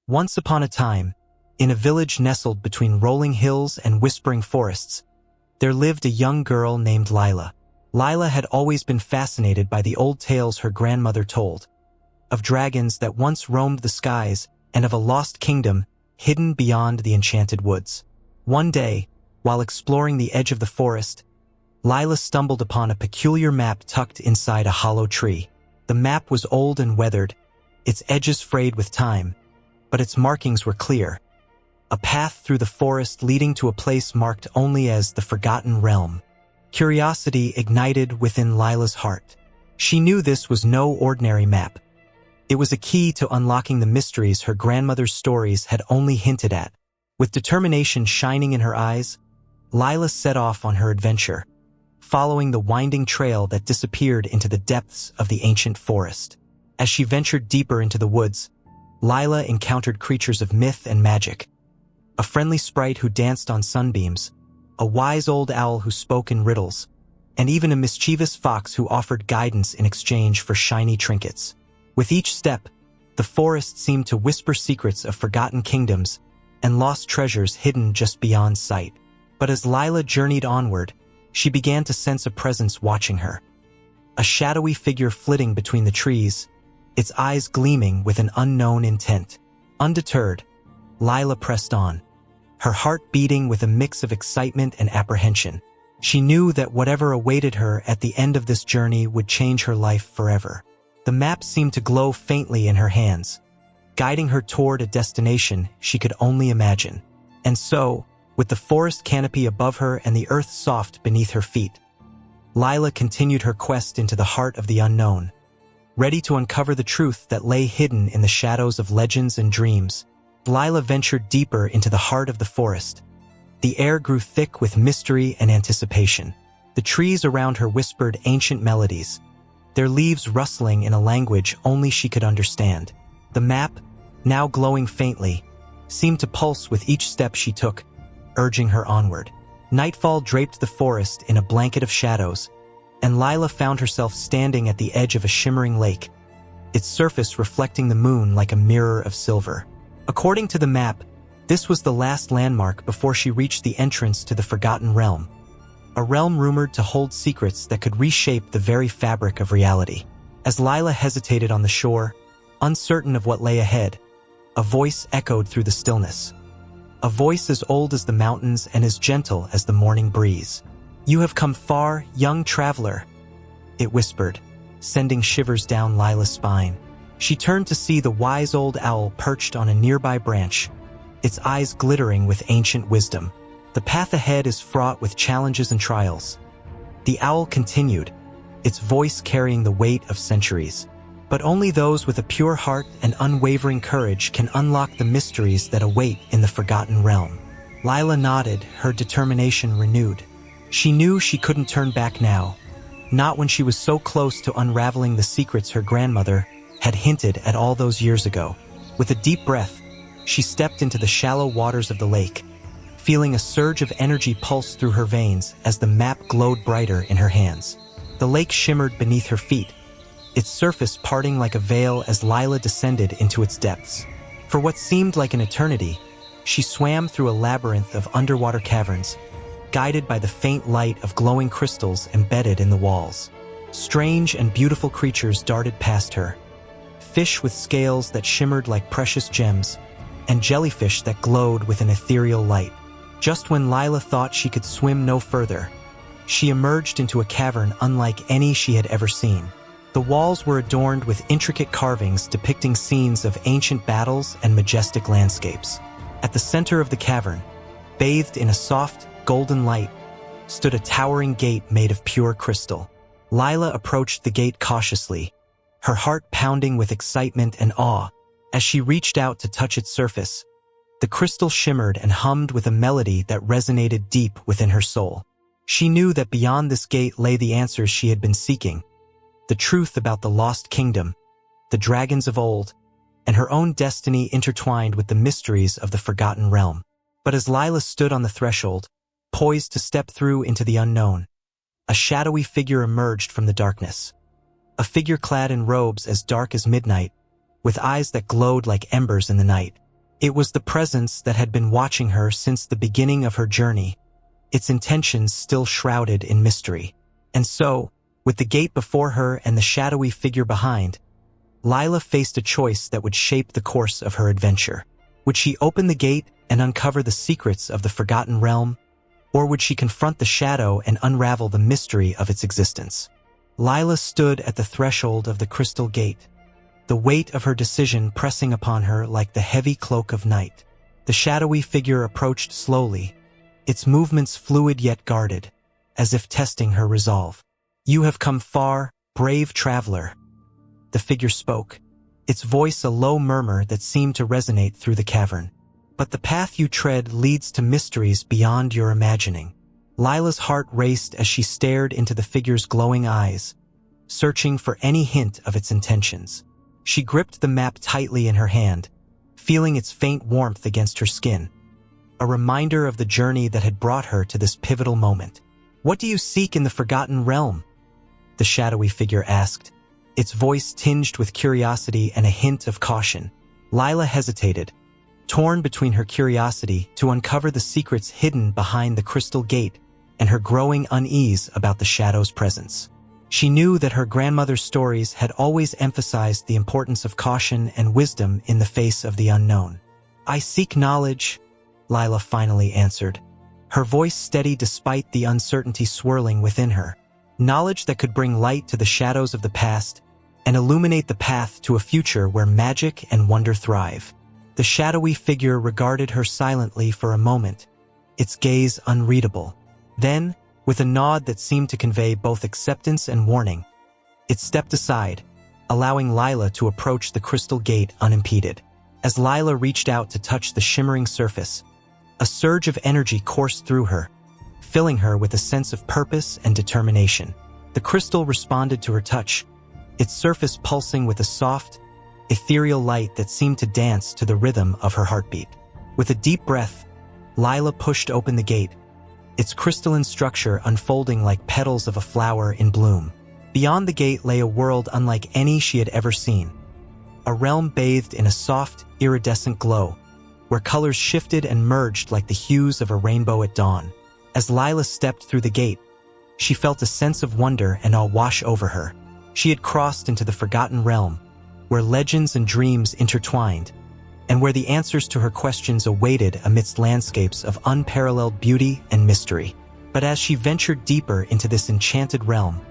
Once upon a time, in a village nestled between rolling hills and whispering forests, there lived a young girl named Lila. Lila had always been fascinated by the old tales her grandmother told, of dragons that once roamed the skies and of a lost kingdom hidden beyond the enchanted woods. One day, while exploring the edge of the forest, Lila stumbled upon a peculiar map tucked inside a hollow tree. The map was old and weathered, its edges frayed with time, but its markings were clear. A path through the forest leading to a place marked only as the Forgotten Realm. Curiosity ignited within Lila's heart. She knew this was no ordinary map. It was a key to unlocking the mysteries her grandmother's stories had only hinted at. With determination shining in her eyes, Lila set off on her adventure, following the winding trail that disappeared into the depths of the ancient forest. As she ventured deeper into the woods, Lila encountered creatures of myth and magic. A friendly sprite who danced on sunbeams, a wise old owl who spoke in riddles, and even a mischievous fox who offered guidance in exchange for shiny trinkets. With each step, the forest seemed to whisper secrets of forgotten kingdoms and lost treasures hidden just beyond sight. But as Lila journeyed onward, she began to sense a presence watching her. A shadowy figure flitting between the trees, its eyes gleaming with an unknown intent. Undeterred, Lila pressed on, her heart beating with a mix of excitement and apprehension. She knew that whatever awaited her at the end of this journey would change her life forever. The map seemed to glow faintly in her hands, guiding her toward a destination she could only imagine. And so, with the forest canopy above her and the earth soft beneath her feet, Lila continued her quest into the heart of the unknown, ready to uncover the truth that lay hidden in the shadows of legends and dreams. Lila ventured deeper into the heart of the forest. The air grew thick with mystery and anticipation. The trees around her whispered ancient melodies, their leaves rustling in a language only she could understand. The map, now glowing faintly, seemed to pulse with each step she took, urging her onward. Nightfall draped the forest in a blanket of shadows, and Lila found herself standing at the edge of a shimmering lake, its surface reflecting the moon like a mirror of silver. According to the map, this was the last landmark before she reached the entrance to the Forgotten Realm, a realm rumored to hold secrets that could reshape the very fabric of reality. As Lila hesitated on the shore, uncertain of what lay ahead, a voice echoed through the stillness. A voice as old as the mountains and as gentle as the morning breeze. "You have come far, young traveler," it whispered, sending shivers down Lila's spine. She turned to see the wise old owl perched on a nearby branch, its eyes glittering with ancient wisdom. "The path ahead is fraught with challenges and trials," the owl continued, its voice carrying the weight of centuries. "But only those with a pure heart and unwavering courage can unlock the mysteries that await in the Forgotten Realm." Lila nodded, her determination renewed. She knew she couldn't turn back now, not when she was so close to unraveling the secrets her grandmother had hinted at all those years ago. With a deep breath, she stepped into the shallow waters of the lake, feeling a surge of energy pulse through her veins as the map glowed brighter in her hands. The lake shimmered beneath her feet, its surface parting like a veil as Lila descended into its depths. For what seemed like an eternity, she swam through a labyrinth of underwater caverns, guided by the faint light of glowing crystals embedded in the walls. Strange and beautiful creatures darted past her, fish with scales that shimmered like precious gems, and jellyfish that glowed with an ethereal light. Just when Lila thought she could swim no further, she emerged into a cavern unlike any she had ever seen. The walls were adorned with intricate carvings depicting scenes of ancient battles and majestic landscapes. At the center of the cavern, bathed in a soft, golden light, stood a towering gate made of pure crystal. Lila approached the gate cautiously, her heart pounding with excitement and awe. As she reached out to touch its surface, the crystal shimmered and hummed with a melody that resonated deep within her soul. She knew that beyond this gate lay the answers she had been seeking, the truth about the lost kingdom, the dragons of old, and her own destiny intertwined with the mysteries of the Forgotten Realm. But as Lila stood on the threshold, poised to step through into the unknown, a shadowy figure emerged from the darkness. A figure clad in robes as dark as midnight, with eyes that glowed like embers in the night. It was the presence that had been watching her since the beginning of her journey, its intentions still shrouded in mystery. And so, with the gate before her and the shadowy figure behind, Lila faced a choice that would shape the course of her adventure. Would she open the gate and uncover the secrets of the forgotten realm, or would she confront the shadow and unravel the mystery of its existence? Lila stood at the threshold of the crystal gate, the weight of her decision pressing upon her like the heavy cloak of night. The shadowy figure approached slowly, its movements fluid yet guarded, as if testing her resolve. "You have come far, brave traveler," the figure spoke, its voice a low murmur that seemed to resonate through the cavern. "But the path you tread leads to mysteries beyond your imagining." Lila's heart raced as she stared into the figure's glowing eyes, searching for any hint of its intentions. She gripped the map tightly in her hand, feeling its faint warmth against her skin, a reminder of the journey that had brought her to this pivotal moment. "What do you seek in the forgotten realm?" the shadowy figure asked, its voice tinged with curiosity and a hint of caution. Lila hesitated, torn between her curiosity to uncover the secrets hidden behind the crystal gate and her growing unease about the shadow's presence. She knew that her grandmother's stories had always emphasized the importance of caution and wisdom in the face of the unknown. "I seek knowledge," Lila finally answered, her voice steady despite the uncertainty swirling within her. "Knowledge that could bring light to the shadows of the past and illuminate the path to a future where magic and wonder thrive." The shadowy figure regarded her silently for a moment, its gaze unreadable. Then, with a nod that seemed to convey both acceptance and warning, it stepped aside, allowing Lila to approach the crystal gate unimpeded. As Lila reached out to touch the shimmering surface, a surge of energy coursed through her, filling her with a sense of purpose and determination. The crystal responded to her touch, its surface pulsing with a soft, ethereal light that seemed to dance to the rhythm of her heartbeat. With a deep breath, Lila pushed open the gate, its crystalline structure unfolding like petals of a flower in bloom. Beyond the gate lay a world unlike any she had ever seen, a realm bathed in a soft, iridescent glow, where colors shifted and merged like the hues of a rainbow at dawn. As Lila stepped through the gate, she felt a sense of wonder and awe wash over her. She had crossed into the forgotten realm, where legends and dreams intertwined, and where the answers to her questions awaited amidst landscapes of unparalleled beauty and mystery. But as she ventured deeper into this enchanted realm,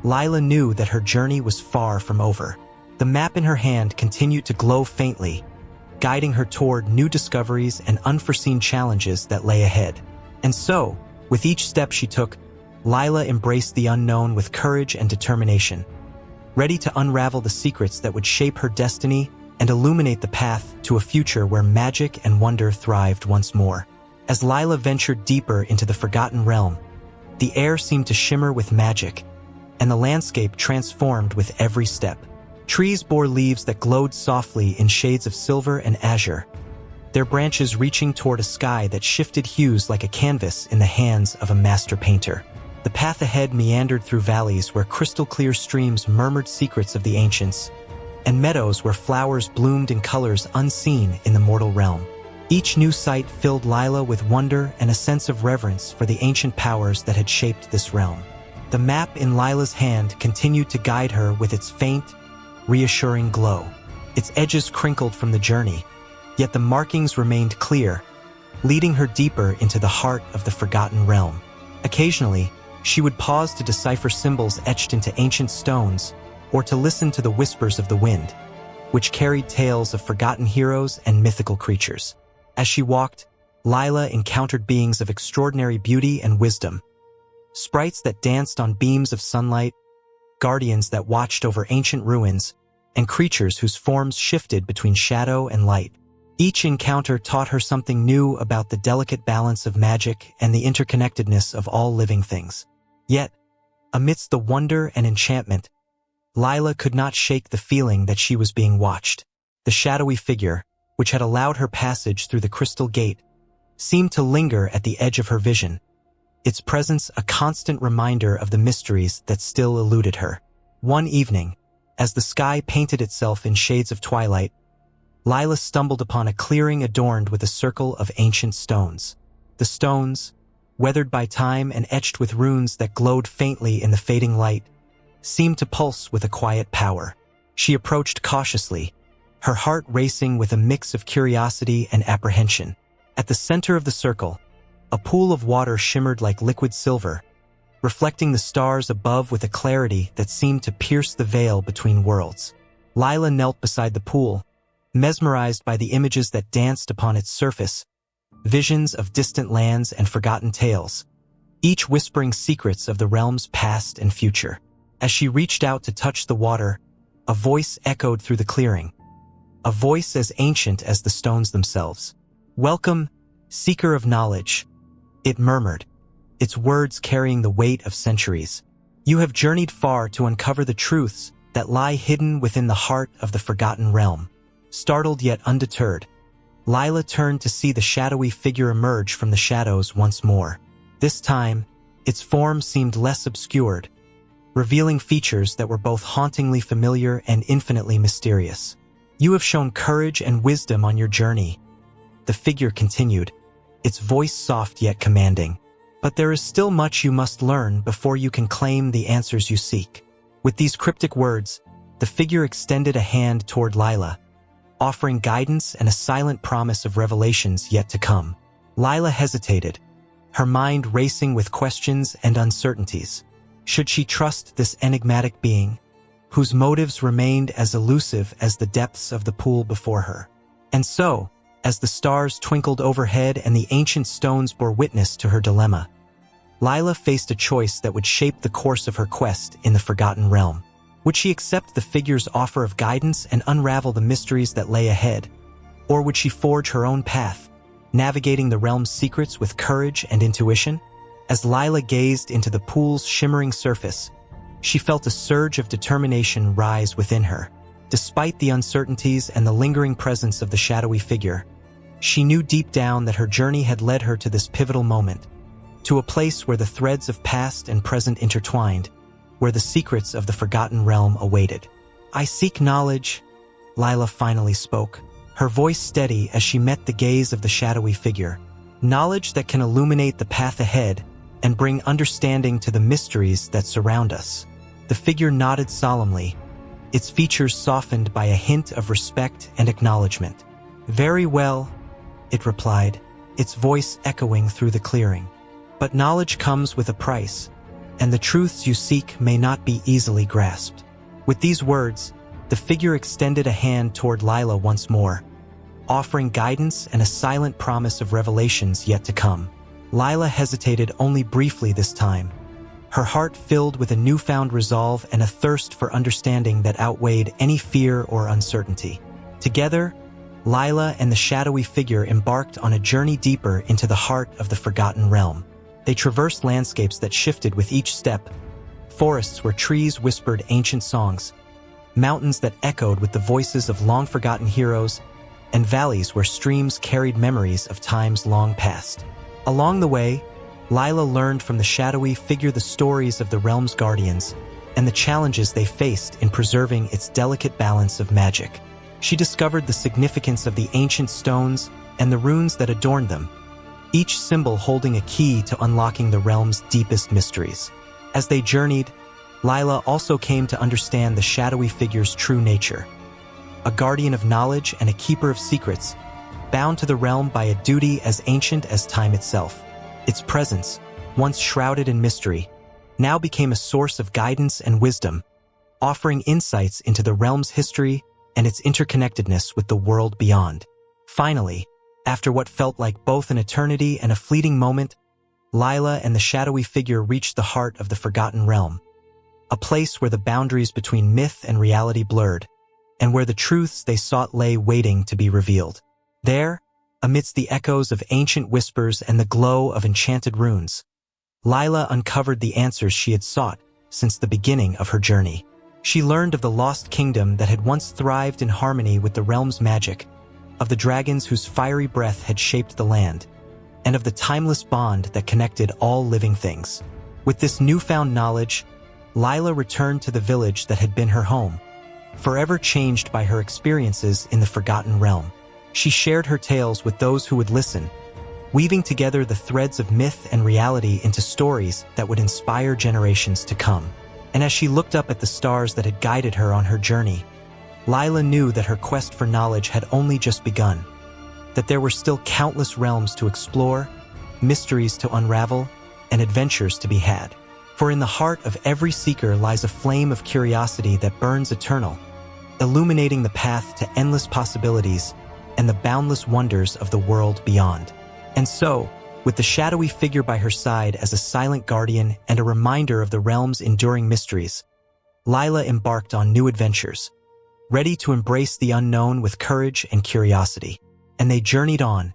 Lila knew that her journey was far from over. The map in her hand continued to glow faintly, guiding her toward new discoveries and unforeseen challenges that lay ahead. And so, with each step she took, Lila embraced the unknown with courage and determination, ready to unravel the secrets that would shape her destiny and illuminate the path to a future where magic and wonder thrived once more. As Lila ventured deeper into the forgotten realm, the air seemed to shimmer with magic, and the landscape transformed with every step. Trees bore leaves that glowed softly in shades of silver and azure, their branches reaching toward a sky that shifted hues like a canvas in the hands of a master painter. The path ahead meandered through valleys where crystal-clear streams murmured secrets of the ancients, and meadows where flowers bloomed in colors unseen in the mortal realm. Each new sight filled Lila with wonder and a sense of reverence for the ancient powers that had shaped this realm. The map in Lila's hand continued to guide her with its faint, reassuring glow. Its edges crinkled from the journey, yet the markings remained clear, leading her deeper into the heart of the forgotten realm. Occasionally, she would pause to decipher symbols etched into ancient stones, or to listen to the whispers of the wind, which carried tales of forgotten heroes and mythical creatures. As she walked, Lila encountered beings of extraordinary beauty and wisdom, sprites that danced on beams of sunlight, guardians that watched over ancient ruins, and creatures whose forms shifted between shadow and light. Each encounter taught her something new about the delicate balance of magic and the interconnectedness of all living things. Yet, amidst the wonder and enchantment, Lila could not shake the feeling that she was being watched. The shadowy figure, which had allowed her passage through the crystal gate, seemed to linger at the edge of her vision, its presence a constant reminder of the mysteries that still eluded her. One evening, as the sky painted itself in shades of twilight, Lila stumbled upon a clearing adorned with a circle of ancient stones. The stones, weathered by time and etched with runes that glowed faintly in the fading light, seemed to pulse with a quiet power. She approached cautiously, her heart racing with a mix of curiosity and apprehension. At the center of the circle, a pool of water shimmered like liquid silver, reflecting the stars above with a clarity that seemed to pierce the veil between worlds. Lila knelt beside the pool, mesmerized by the images that danced upon its surface, visions of distant lands and forgotten tales, each whispering secrets of the realm's past and future. As she reached out to touch the water, a voice echoed through the clearing, a voice as ancient as the stones themselves. "Welcome, seeker of knowledge," it murmured, its words carrying the weight of centuries. "You have journeyed far to uncover the truths that lie hidden within the heart of the forgotten realm." Startled yet undeterred, Lila turned to see the shadowy figure emerge from the shadows once more. This time, its form seemed less obscured, revealing features that were both hauntingly familiar and infinitely mysterious. "You have shown courage and wisdom on your journey," the figure continued, its voice soft yet commanding. "But there is still much you must learn before you can claim the answers you seek." With these cryptic words, the figure extended a hand toward Lila, offering guidance and a silent promise of revelations yet to come. Lila hesitated, her mind racing with questions and uncertainties. Should she trust this enigmatic being, whose motives remained as elusive as the depths of the pool before her? And so, as the stars twinkled overhead and the ancient stones bore witness to her dilemma, Lila faced a choice that would shape the course of her quest in the Forgotten Realm. Would she accept the figure's offer of guidance and unravel the mysteries that lay ahead? Or would she forge her own path, navigating the realm's secrets with courage and intuition? As Lila gazed into the pool's shimmering surface, she felt a surge of determination rise within her. Despite the uncertainties and the lingering presence of the shadowy figure, she knew deep down that her journey had led her to this pivotal moment, to a place where the threads of past and present intertwined, where the secrets of the Forgotten Realm awaited. "I seek knowledge," Lila finally spoke, her voice steady as she met the gaze of the shadowy figure. "Knowledge that can illuminate the path ahead and bring understanding to the mysteries that surround us." The figure nodded solemnly, its features softened by a hint of respect and acknowledgement. "Very well," it replied, its voice echoing through the clearing. "But knowledge comes with a price, and the truths you seek may not be easily grasped." With these words, the figure extended a hand toward Lila once more, offering guidance and a silent promise of revelations yet to come. Lila hesitated only briefly this time, her heart filled with a newfound resolve and a thirst for understanding that outweighed any fear or uncertainty. Together, Lila and the shadowy figure embarked on a journey deeper into the heart of the Forgotten Realm. They traversed landscapes that shifted with each step, forests where trees whispered ancient songs, mountains that echoed with the voices of long-forgotten heroes, and valleys where streams carried memories of times long past. Along the way, Lila learned from the shadowy figure the stories of the realm's guardians and the challenges they faced in preserving its delicate balance of magic. She discovered the significance of the ancient stones and the runes that adorned them, each symbol holding a key to unlocking the realm's deepest mysteries. As they journeyed, Lila also came to understand the shadowy figure's true nature, a guardian of knowledge and a keeper of secrets, bound to the realm by a duty as ancient as time itself. Its presence, once shrouded in mystery, now became a source of guidance and wisdom, offering insights into the realm's history and its interconnectedness with the world beyond. Finally, after what felt like both an eternity and a fleeting moment, Lila and the shadowy figure reached the heart of the Forgotten Realm, a place where the boundaries between myth and reality blurred, and where the truths they sought lay waiting to be revealed. There, amidst the echoes of ancient whispers and the glow of enchanted runes, Lila uncovered the answers she had sought since the beginning of her journey. She learned of the lost kingdom that had once thrived in harmony with the realm's magic, of the dragons whose fiery breath had shaped the land, and of the timeless bond that connected all living things. With this newfound knowledge, Lila returned to the village that had been her home, forever changed by her experiences in the Forgotten Realm. She shared her tales with those who would listen, weaving together the threads of myth and reality into stories that would inspire generations to come. And as she looked up at the stars that had guided her on her journey, Lila knew that her quest for knowledge had only just begun, that there were still countless realms to explore, mysteries to unravel, and adventures to be had. For in the heart of every seeker lies a flame of curiosity that burns eternal, illuminating the path to endless possibilities and the boundless wonders of the world beyond. And so, with the shadowy figure by her side as a silent guardian and a reminder of the realm's enduring mysteries, Lila embarked on new adventures, ready to embrace the unknown with courage and curiosity. And they journeyed on,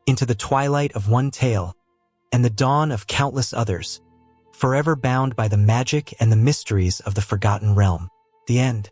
into the twilight of one tale and the dawn of countless others, forever bound by the magic and the mysteries of the Forgotten Realm. The end.